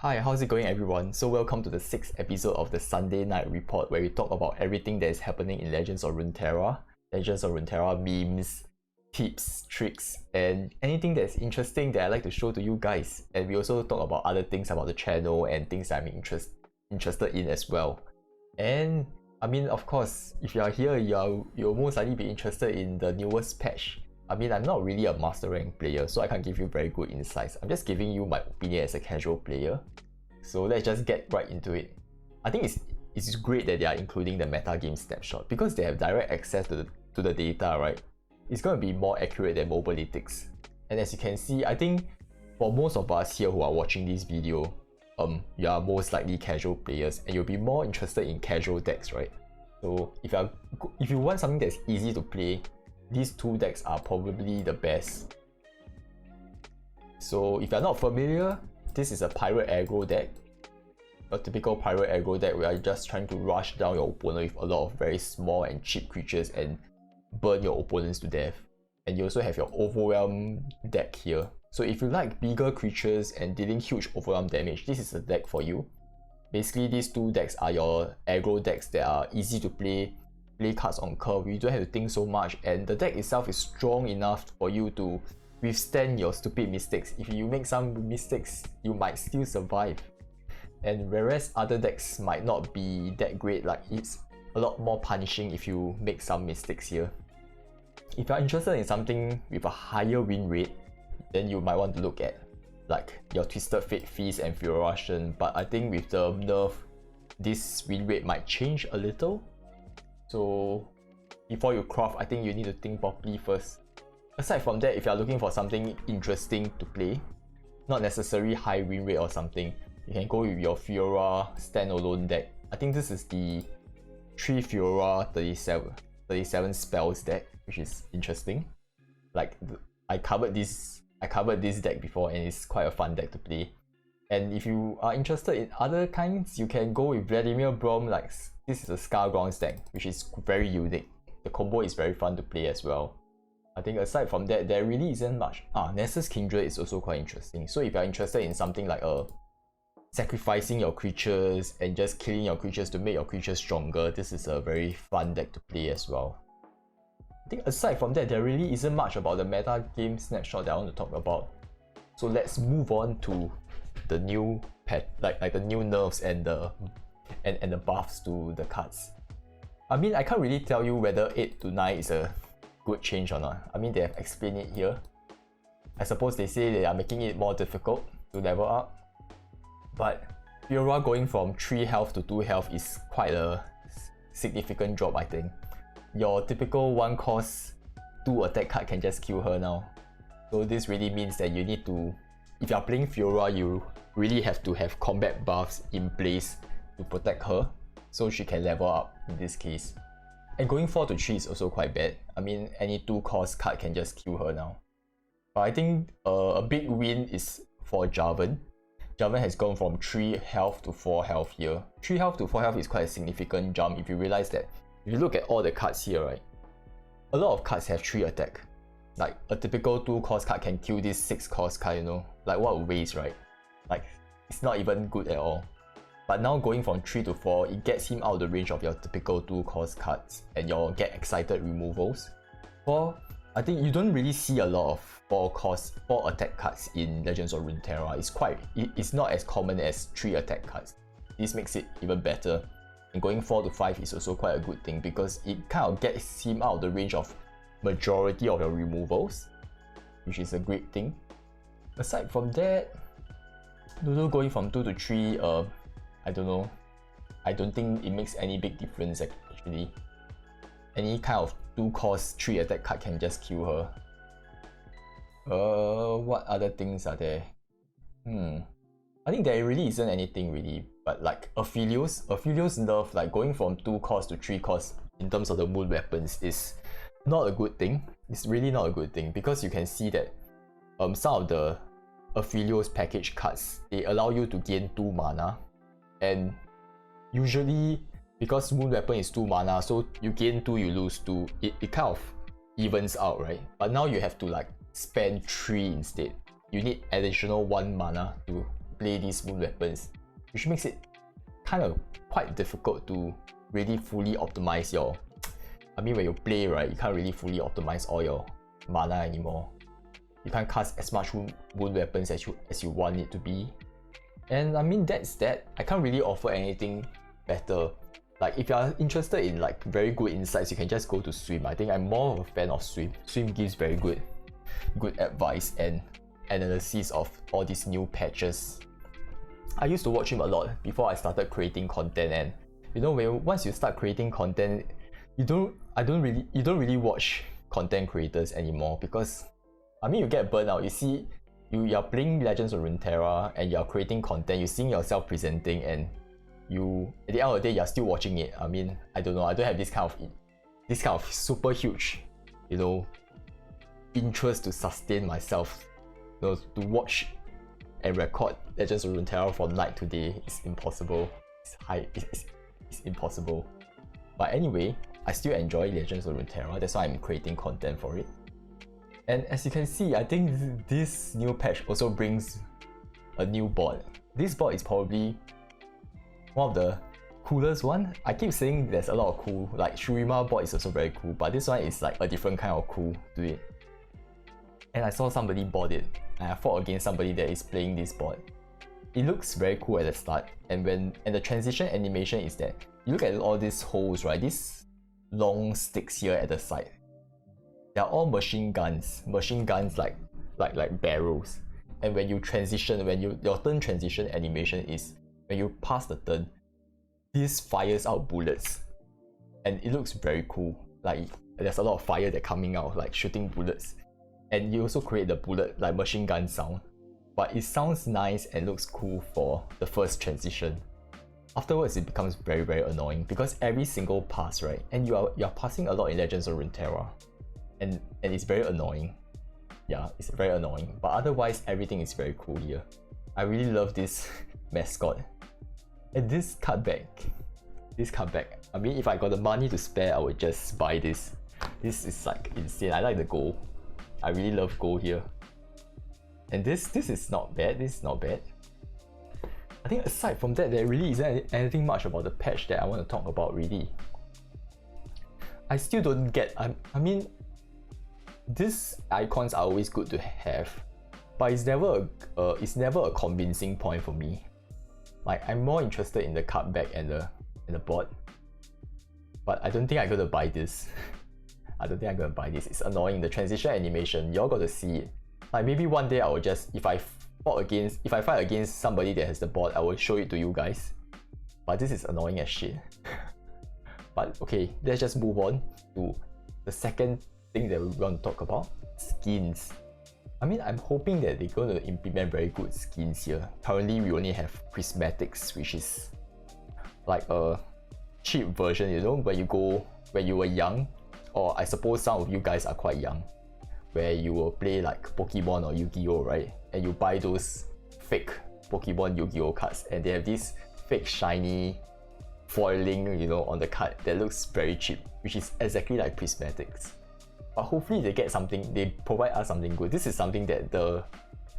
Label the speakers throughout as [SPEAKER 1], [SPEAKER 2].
[SPEAKER 1] Hi, how's it going everyone? So welcome to the 6th episode of the Sunday Night Report where we talk about everything that is happening in Legends of Runeterra. Legends of Runeterra memes, tips, tricks, and anything that's interesting that I like to show to you guys. And we also talk about other things about the channel and things that I'm interested in as well. And I mean, of course, if you are here, you'll most likely be interested in the newest patch. I mean, I'm not really a master rank player, so I can't give you very good insights. I'm just giving you my opinion as a casual player. So let's just get right into it. I think it's great that they are including the metagame snapshot because they have direct access to the data, right? It's going to be more accurate than Mobalytics. And as you can see, I think for most of us here who are watching this video, you are most likely casual players and you'll be more interested in casual decks, right? So if you want something that's easy to play, these two decks are probably the best. So if you're not familiar, this is a Pirate Aggro deck. A typical Pirate Aggro deck where you're just trying to rush down your opponent with a lot of very small and cheap creatures and burn your opponents to death. And you also have your Overwhelm deck here. So if you like bigger creatures and dealing huge overwhelm damage, this is a deck for you. Basically, these two decks are your aggro decks that are easy to play cards on curve. You don't have to think so much, and the deck itself is strong enough for you to withstand your stupid mistakes. If you make some mistakes, you might still survive. And whereas other decks might not be that great, like it's a lot more punishing if you make some mistakes here. If you're interested in something with a higher win rate, then you might want to look at like your Twisted Fate Feast and Fury Russian, but I think with the nerf, this win rate might change a little. So before you craft, I think you need to think properly first. Aside from that, if you are looking for something interesting to play, not necessarily high win rate or something, you can go with your Fiora standalone deck. I think this is the 3 Fiora 37 spells deck, which is interesting. Like I covered this deck before and it's quite a fun deck to play. And if you are interested in other kinds, you can go with Vladimir Brom. Like this is a Scargrounds deck, which is very unique. The combo is very fun to play as well. I think aside from that, there really isn't much. Nessus Kindred is also quite interesting. So if you're interested in something like sacrificing your creatures and just killing your creatures to make your creatures stronger, this is a very fun deck to play as well. I think aside from that, there really isn't much about the meta game snapshot that I want to talk about. So let's move on to the new like the new nerfs and the buffs to the cards. I mean, I can't really tell you whether 8 to 9 is a good change or not. I mean, they have explained it here. I suppose they say they are making it more difficult to level up. But Fiora going from 3 health to 2 health is quite a significant drop, I think. Your typical 1 cost 2 attack card can just kill her now. So this really means that you need to, if you are playing Fiora, you really have to have combat buffs in place to protect her, so she can level up in this case. And going 4 to 3 is also quite bad. I mean, any 2 cost card can just kill her now. But I think a big win is for Jarvan. Jarvan has gone from 3 health to 4 health here. 3 health to 4 health is quite a significant jump if you realize that. If you look at all the cards here, right, a lot of cards have 3 attack. Like a typical 2 cost card can kill this 6 cost card, you know? Like what a waste, right? Like it's not even good at all. But now going from 3 to 4, it gets him out of the range of your typical 2 cost cards and your get excited removals. I think you don't really see a lot of 4 attack cards in Legends of Runeterra. It's not as common as 3 attack cards. This makes it even better. And going 4 to 5 is also quite a good thing because it kind of gets him out of the range of majority of your removals, which is a great thing. Aside from that, Dodo going from 2 to 3, I don't know. I don't think it makes any big difference actually. Any kind of 2 cost 3 attack card can just kill her. What other things are there? I think there really isn't anything really, but like Aphelios nerf, like going from 2 cost to 3 cost in terms of the moon weapons is not a good thing. It's really not a good thing because you can see that some of the Aphelios package cards, they allow you to gain 2 mana, and usually because moon weapon is 2 mana, so you gain 2, you lose 2, it kind of evens out, right? But now you have to like spend 3 instead. You need additional 1 mana to play these moon weapons, which makes it kind of quite difficult to really fully optimize your... I mean, when you play, right, you can't really fully optimize all your mana anymore. You can't cast as much moon weapons as you want it to be. And I mean, that's that. I can't really offer anything better. Like, if you are interested in like very good insights, you can just go to Swim. I think I'm more of a fan of Swim. Swim gives very good advice and analysis of all these new patches. I used to watch him a lot before I started creating content, and you know, once you start creating content, you don't really watch content creators anymore, because I mean, you get burnt out. You see, you're playing Legends of Runeterra and you're creating content, you're seeing yourself presenting, and you, at the end of the day, you're still watching it. I mean, I don't know, I don't have this kind of super huge, you know, interest to sustain myself, you know, to watch and record Legends of Runeterra from night to day. It's impossible. It's impossible. But anyway, I still enjoy Legends of Runeterra. That's why I'm creating content for it. And as you can see, I think this new patch also brings a new bot. This bot is probably one of the coolest one. I keep saying there's a lot of cool, like Shurima bot is also very cool, but this one is like a different kind of cool to it. And I saw somebody bought it, and I fought against somebody that is playing this bot. It looks very cool at the start, and the transition animation is that you look at all these holes, right? These long sticks here at the side. They're all machine guns like barrels. And when you transition, your turn transition animation is when you pass the turn, this fires out bullets, and it looks very cool. Like, there's a lot of fire that coming out, like shooting bullets, and you also create the bullet like machine gun sound. But it sounds nice and looks cool for the first transition. Afterwards, it becomes very, very annoying, because every single pass, right, and you're passing a lot in Legends of Runeterra, and it's very annoying. Yeah, it's very annoying. But otherwise, everything is very cool here. I really love this mascot. And this cutback, I mean, if I got the money to spare, I would just buy this. This is like insane. I like the gold. I really love gold here. And this is not bad. This is not bad. I think aside from that, there really isn't anything much about the patch that I want to talk about really. I still don't get, I mean, these icons are always good to have, but it's never a convincing point for me. Like, I'm more interested in the cutback and the bot. But I don't think I'm gonna buy this. I don't think I'm gonna buy this. It's annoying. The transition animation, y'all got to see it. Like, maybe one day I will just, if I fight against somebody that has the bot, I will show it to you guys. But this is annoying as shit. But okay, let's just move on to the second thing that we want to talk about: skins. I mean, I'm hoping that they're going to implement very good skins here. Currently, we only have prismatics, which is like a cheap version, you know, when you were young, or I suppose some of you guys are quite young, where you will play like Pokemon or Yu-Gi-Oh, right? And you buy those fake Pokemon Yu-Gi-Oh cards, and they have this fake shiny foiling, you know, on the card that looks very cheap, which is exactly like prismatics. But hopefully they provide us something good. This is something that the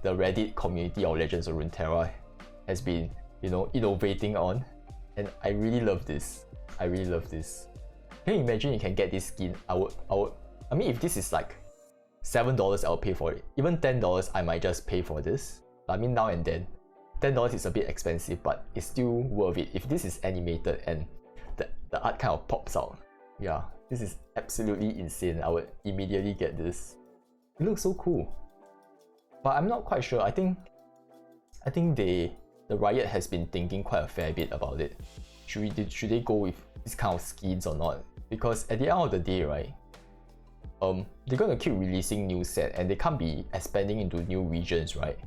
[SPEAKER 1] Reddit community of Legends of Runeterra has been, you know, innovating on, and I really love this. I really love this. Can you imagine you can get this skin? I mean, if this is like $7, I'll pay for it. Even $10, I might just pay for this. I mean, now and then. $10 is a bit expensive, but it's still worth it. If this is animated and the art kind of pops out, yeah, this is absolutely insane. I would immediately get this. It looks so cool. But I'm not quite sure. I think the Riot has been thinking quite a fair bit about it. Should they go with this kind of skins or not? Because at the end of the day, right, they're gonna keep releasing new set, and they can't be expanding into new regions, right?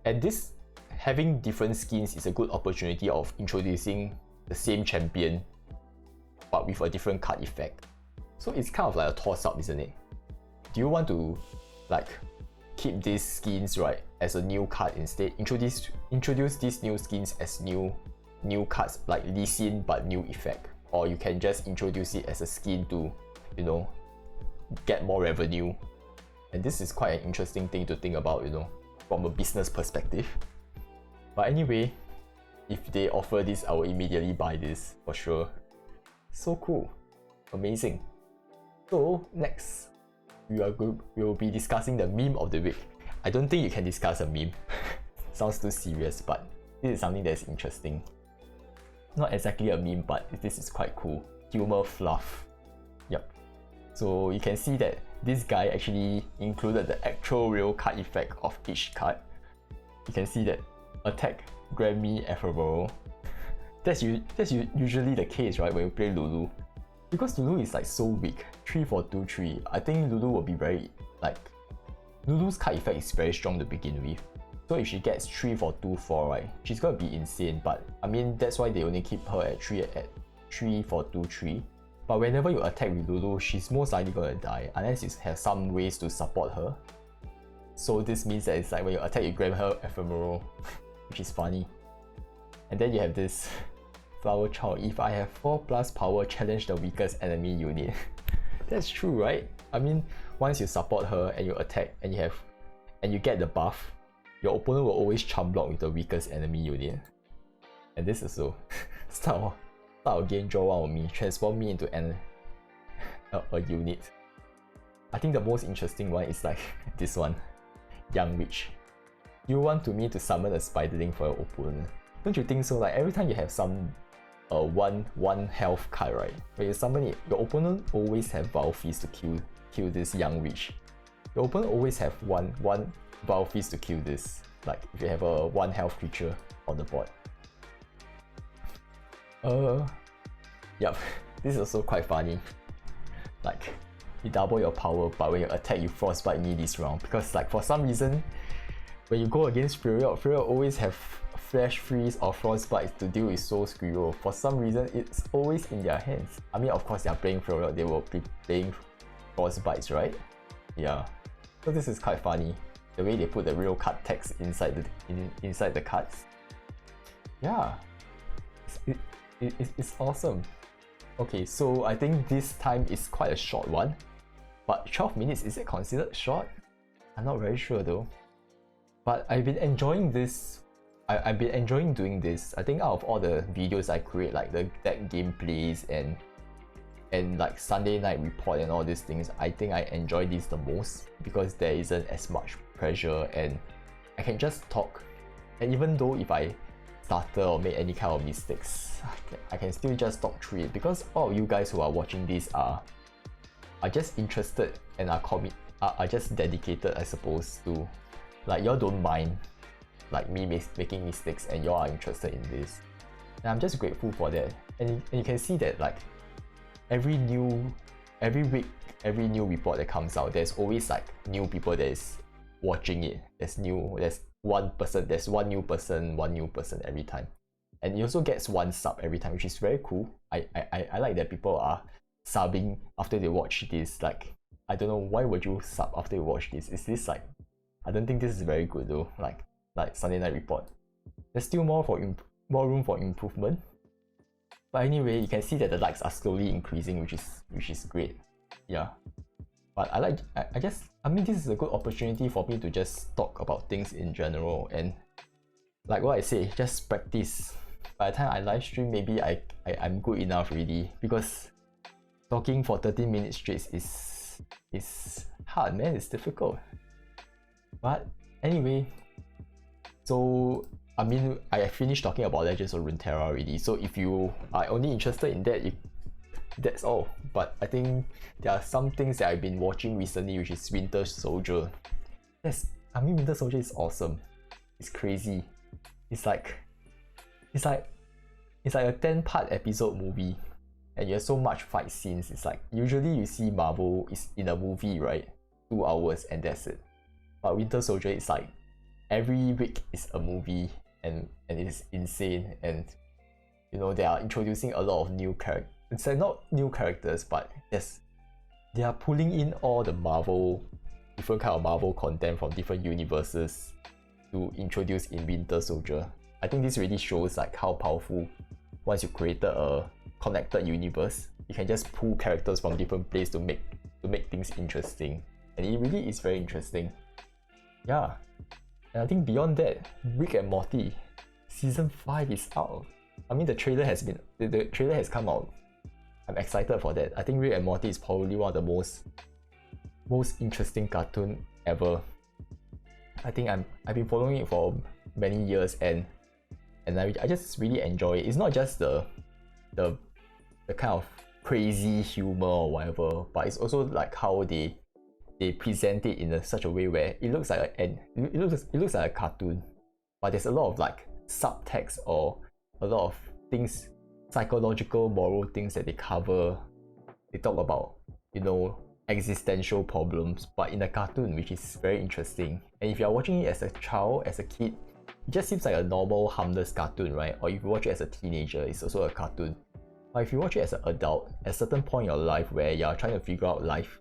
[SPEAKER 1] And this, having different skins is a good opportunity of introducing the same champion but with a different card effect. So it's kind of like a toss-up, isn't it? Do you want to like keep these skins, right, as a new card instead? Introduce these new skins as new cards like Lee Sin but new effect, or you can just introduce it as a skin to, you know, get more revenue. And this is quite an interesting thing to think about, you know, from a business perspective. But anyway, if they offer this, I will immediately buy this for sure. So cool. Amazing. So next, we will be discussing the meme of the week. I don't think you can discuss a meme. Sounds too serious, but this is something that's interesting. Not exactly a meme, but this is quite cool. Humor fluff. Yep. So you can see that this guy actually included the actual real card effect of each card. You can see that attack, grab me, ephemeral. That's usually the case, right, when you play Lulu. Because Lulu is like so weak, 3 for 2, 3. I think Lulu will be very, like, Lulu's card effect is very strong to begin with. So if she gets 3 for 2, 4, right, she's gonna be insane. But I mean, that's why they only keep her at 3 for 2, 3. But whenever you attack with Lulu, she's most likely gonna die, unless you have some ways to support her. So this means that it's like when you attack, you grab her ephemeral, which is funny. And then you have this Flower Child. If I have 4+ power, challenge the weakest enemy unit. That's true, right? I mean, once you support her and you attack and you get the buff, your opponent will always chump block with the weakest enemy unit. And this is so start of game, draw one of me, transform me into a unit. I think the most interesting one is like this one, Young Witch. You want me to summon a spiderling for your opponent. Don't you think so? Like every time you have some one health card, right? When you summon it, your opponent always have Vile Feast to kill this Young Witch. Your opponent always have one Vile Feast to kill this. Like if you have a 1 health creature on the board. Yep. This is also quite funny. Like you double your power, but when you attack, you frostbite me this round, because like for some reason, when you go against Freya always have Flash Freeze or Frostbite to deal with Soul Squirrel. For some reason, it's always in their hands. I mean, of course, they are playing Freya, they will be playing Frostbites, right? Yeah. So this is quite funny, the way they put the real card text inside the cards. Yeah, it's awesome. Okay, so I think this time is quite a short one, but 12 minutes, is it considered short? I'm not very sure though. But I've been enjoying this. I've been enjoying doing this. I think out of all the videos I create, like the deck gameplays and like Sunday night report and all these things, I think I enjoy this the most because there isn't as much pressure and I can just talk. And even though if I stutter or make any kind of mistakes, I can still just talk through it, because all of you guys who are watching this are just interested and are just dedicated, I suppose, to, like, y'all don't mind like me making mistakes and y'all are interested in this. And I'm just grateful for that. And you can see that like every week, every new report that comes out, there's always like new people that is watching it. There's one new person every time. And it also gets 1 sub every time, which is very cool. I like that people are subbing after they watch this. Like, I don't know, why would you sub after you watch this? Is this like, I don't think this is very good though. Like Sunday night report, there's still more room for improvement. But anyway, you can see that the likes are slowly increasing, which is great. Yeah. But I mean, this is a good opportunity for me to just talk about things in general, and like what I say, just practice. By the time I live stream, maybe I'm good enough already, because talking for 13 minutes straight is hard, man. It's difficult. But anyway, so I mean, I finished talking about Legends of Runeterra already. So if you are only interested in that, that's all. But I think there are some things that I've been watching recently, which is Winter Soldier. I mean, Winter Soldier is awesome. It's crazy. It's like a 10-part episode movie, and you have so much fight scenes. It's like usually you see Marvel is in a movie, right? 2 hours and that's it. But Winter Soldier is like every week is a movie, and it is insane. And you know, they are introducing a lot of new characters. It's like not new characters, but yes, they are pulling in all the different kind of Marvel content from different universes to introduce in Winter Soldier. I think this really shows like how powerful, once you created a connected universe, you can just pull characters from different places to make things interesting. And it really is very interesting. Yeah. And I think beyond that, Rick and Morty. Season 5 is out. I mean, the trailer has come out. I'm excited for that. I think Rick and Morty is probably one of the most interesting cartoon ever. I think I've been following it for many years, and I just really enjoy it. It's not just the kind of crazy humor or whatever, but it's also like how they present it in such a way where it looks like it looks like a cartoon, but there's a lot of like subtext or a lot of things, psychological, moral things that they cover. They talk about, you know, existential problems, but in a cartoon, which is very interesting. And if you're watching it as a child, as a kid, it just seems like a normal harmless cartoon, right? Or if you watch it as a teenager, it's also a cartoon. But if you watch it as an adult, at a certain point in your life where you're trying to figure out life,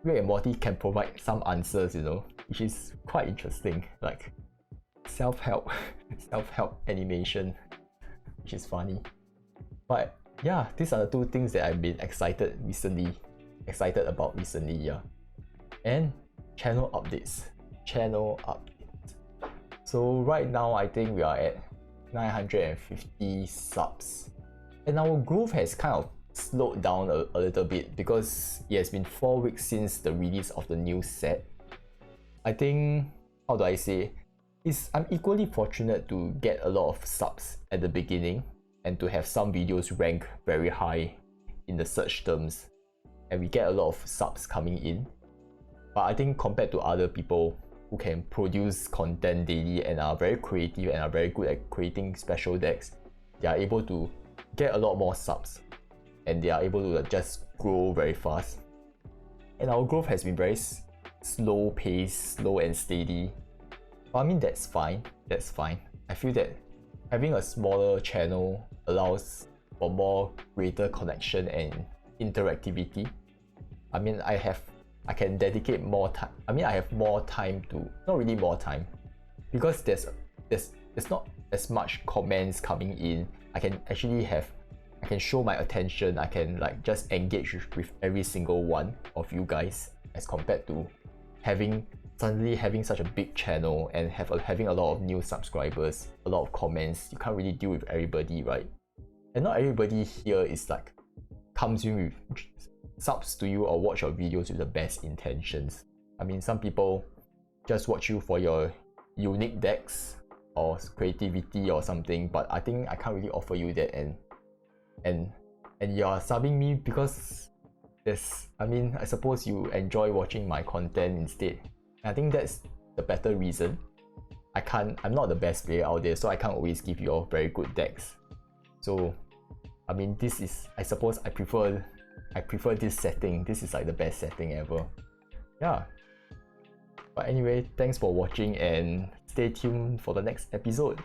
[SPEAKER 1] Rick and Morty can provide some answers, you know, which is quite interesting. Like self-help animation, which is funny. But yeah, these are the two things that I've been excited about recently, yeah. And channel updates. So right now I think we are at 950 subs. And our growth has kind of slowed down a little bit because it has been 4 weeks since the release of the new set. I think, how do I say, I'm equally fortunate to get a lot of subs at the beginning and to have some videos rank very high in the search terms, and we get a lot of subs coming in. But I think compared to other people who can produce content daily and are very creative and are very good at creating special decks, they are able to get a lot more subs and they are able to just grow very fast. And our growth has been very slow paced, slow and steady. But I mean, that's fine. I feel that having a smaller channel allows for more greater connection and interactivity. I mean, I can dedicate more time. I mean, I have more time to, not really more time, because there's not as much comments coming in. I can show my attention. I can like just engage with every single one of you guys, as compared to suddenly having such a big channel and having a lot of new subscribers, a lot of comments. You can't really deal with everybody, right? And not everybody here is like comes in with subs to you or watch your videos with the best intentions. I mean, some people just watch you for your unique decks or creativity or something, but I think I can't really offer you that, and you're subbing me because I suppose you enjoy watching my content instead. I think that's the better reason. I'm not the best player out there, so I can't always give you all very good decks. So I mean, I suppose I prefer this setting. This is like the best setting ever. Yeah. But anyway, thanks for watching and stay tuned for the next episode.